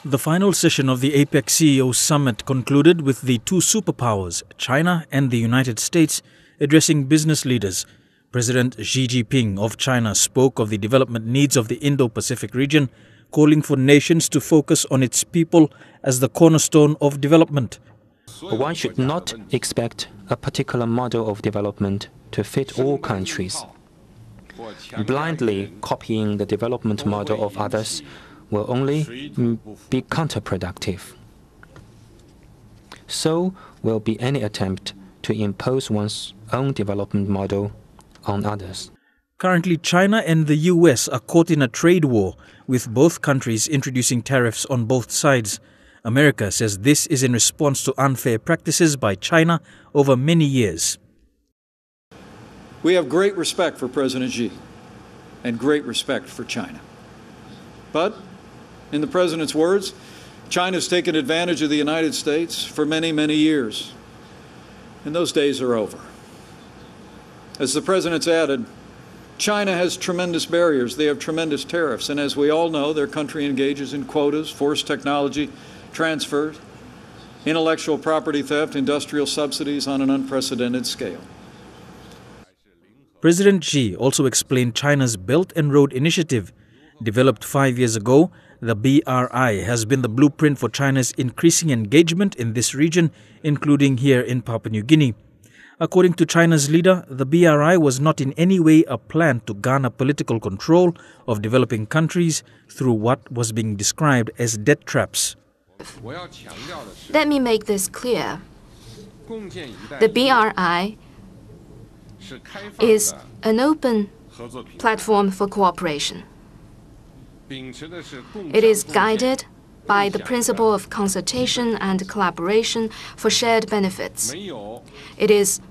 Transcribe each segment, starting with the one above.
The final session of the APEC CEO summit concluded with the two superpowers, China and the United States, addressing business leaders. President Xi Jinping of China spoke of the development needs of the Indo-Pacific region, calling for nations to focus on its people as the cornerstone of development. One should not expect a particular model of development to fit all countries. Blindly copying the development model of others will only be counterproductive. So will be any attempt to impose one's own development model on others. Currently, China and the US are caught in a trade war, with both countries introducing tariffs on both sides. America says this is in response to unfair practices by China over many years. We have great respect for President Xi and great respect for China. But, in the President's words, China's taken advantage of the United States for many, many years. And those days are over. As the President's added, China has tremendous barriers. They have tremendous tariffs. And as we all know, their country engages in quotas, forced technology transfers, intellectual property theft, industrial subsidies on an unprecedented scale. President Xi also explained China's Belt and Road Initiative. Developed 5 years ago, the BRI has been the blueprint for China's increasing engagement in this region, including here in Papua New Guinea. According to China's leader, the BRI was not in any way a plan to garner political control of developing countries through what was being described as debt traps. Let me make this clear. The BRI is an open platform for cooperation. It is guided by the principle of consultation and collaboration for shared benefits. It is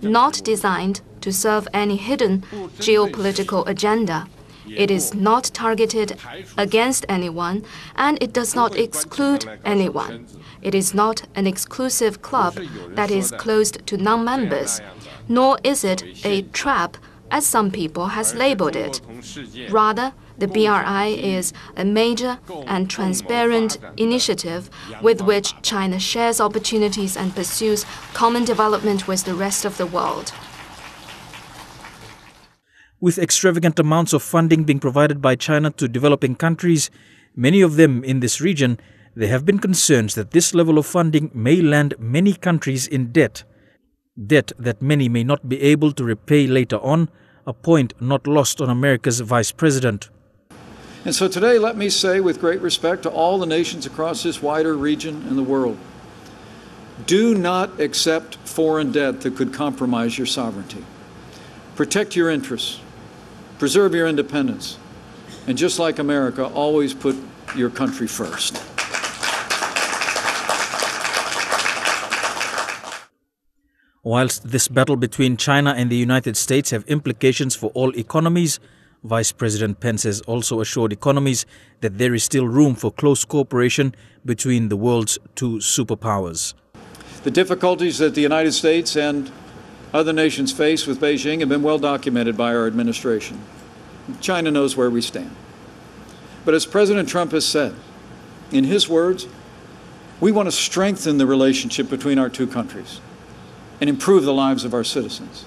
not designed to serve any hidden geopolitical agenda. It is not targeted against anyone, and it does not exclude anyone. It is not an exclusive club that is closed to non-members, nor is it a trap, as some people has labeled it. Rather, the BRI is a major and transparent initiative with which China shares opportunities and pursues common development with the rest of the world. With extravagant amounts of funding being provided by China to developing countries, many of them in this region, there have been concerns that this level of funding may land many countries in debt. Debt that many may not be able to repay later on, a point not lost on America's Vice President. And so today, let me say with great respect to all the nations across this wider region and the world, do not accept foreign debt that could compromise your sovereignty. Protect your interests, preserve your independence, and just like America, always put your country first. Whilst this battle between China and the United States have implications for all economies, Vice President Pence has also assured economies that there is still room for close cooperation between the world's two superpowers. The difficulties that the United States and other nations face with Beijing have been well documented by our administration. China knows where we stand. But as President Trump has said, in his words, we want to strengthen the relationship between our two countries and improve the lives of our citizens.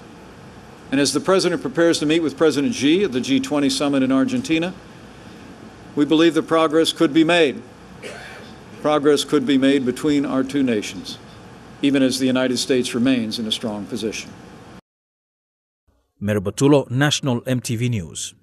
And as the President prepares to meet with President Xi at the G20 summit in Argentina, we believe that progress could be made. Progress could be made between our two nations, even as the United States remains in a strong position. Merabatulo, National MTV News.